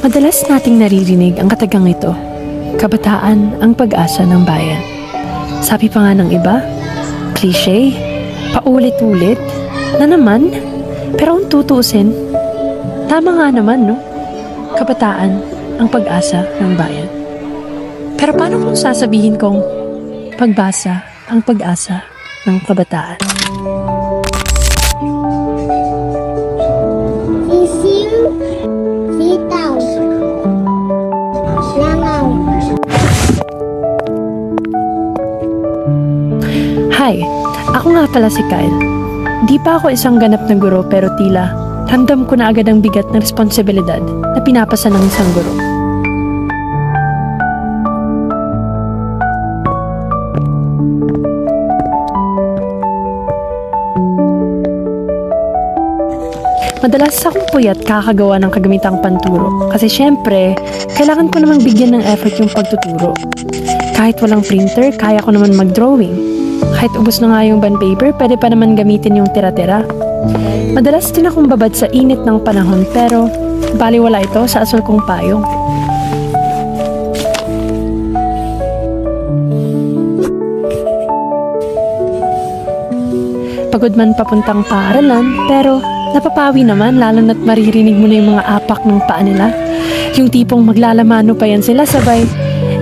Madalas nating naririnig ang katagang ito, kabataan ang pag-asa ng bayan. Sabi pa nga ng iba, cliche, paulit-ulit, na naman, pero kung tutuusin, tama nga naman, no? Kabataan ang pag-asa ng bayan. Pero paano kung sasabihin kong pagbasa ang pag-asa ng kabataan? Hi, ako nga pala si Kyle. Di pa ako isang ganap na guro pero tila ramdam ko na agad ang bigat ng responsibilidad na pinapasa ng isang guro. Madalas akong puyat kakagawa ng kagamitang panturo kasi syempre, kailangan ko namang bigyan ng effort yung pagtuturo. Kahit walang printer, kaya ko naman mag-drawing. Kahit ubos na nga yung bond paper, pwede pa naman gamitin yung tira-tira. Madalas din akong babad sa init ng panahon pero baliwala ito sa asol kong payong. Pagod man papuntang paaralan pero napapawi naman lalo na't maririnig mo na yung mga apak ng paa nila. Yung tipong maglalamano pa yan sila sabay,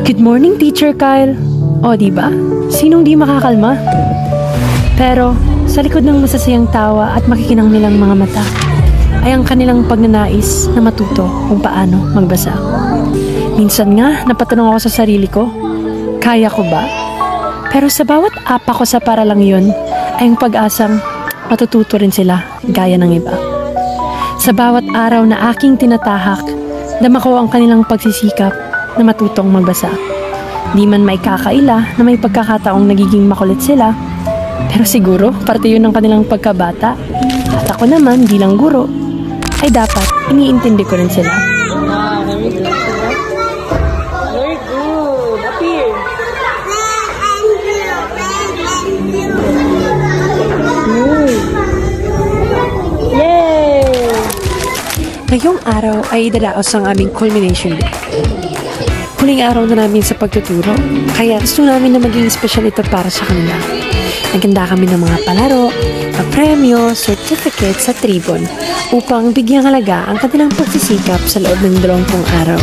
"Good morning, Teacher Kyle." O diba? Sinong di makakalma? Pero sa likod ng masasayang tawa at makikinang nilang mga mata ay ang kanilang pagnanais na matuto kung paano magbasa. Minsan nga napatanong ako sa sarili ko, kaya ko ba? Pero sa bawat apa ko sa paralang yun ay ang pag-asang matututo rin sila gaya ng iba. Sa bawat araw na aking tinatahak, dama ko ang kanilang pagsisikap na matutong magbasa. Di man may kakaila na may pagkakataong nagiging makulit sila, pero siguro parte yun ng kanilang pagkabata. At ako naman bilang guro, ay dapat iniintindi ko rin sila. Very good. Appear. Yay! Ngayong araw ay idadaos ang aming culmination day. Huling araw na namin sa pagtuturo, kaya gusto namin na maging special ito para sa kanila. Naganda kami ng mga palaro, premyo, certificates at ribbon upang bigyang halaga ang kanilang pagsisikap sa loob ng 20 araw.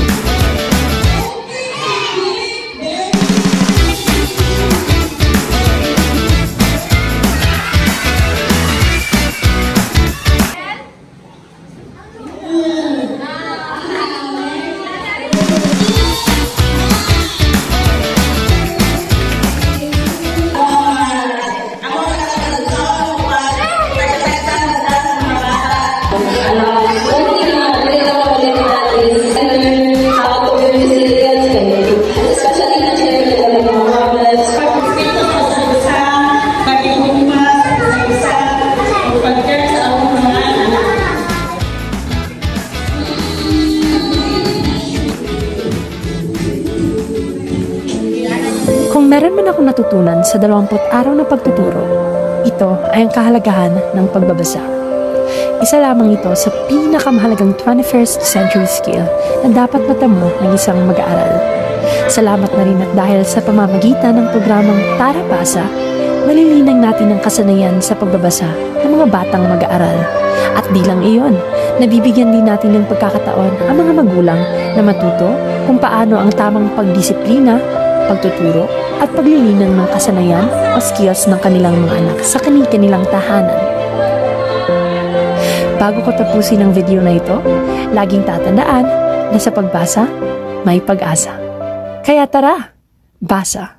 Kung meron man ako natutunan sa 20 araw na pagtuturo, ito ay ang kahalagahan ng pagbabasa. Isa lamang ito sa pinakamahalagang 21st century skill na dapat matamo ng isang mag-aaral. Salamat na rin at dahil sa pamamagitan ng programang Para Basa, nalilinang natin ang kasanayan sa pagbabasa ng mga batang mag-aaral. At di lang iyon, nabibigyan din natin ng pagkakataon ang mga magulang na matuto kung paano ang tamang pagdisiplina, pagtuturo at paglilinang ng kasanayan o skills ng kanilang mga anak sa kanilang tahanan. Bago ko tapusin ang video na ito, laging tatandaan na sa pagbasa, may pag-asa. Kaya tara, basa!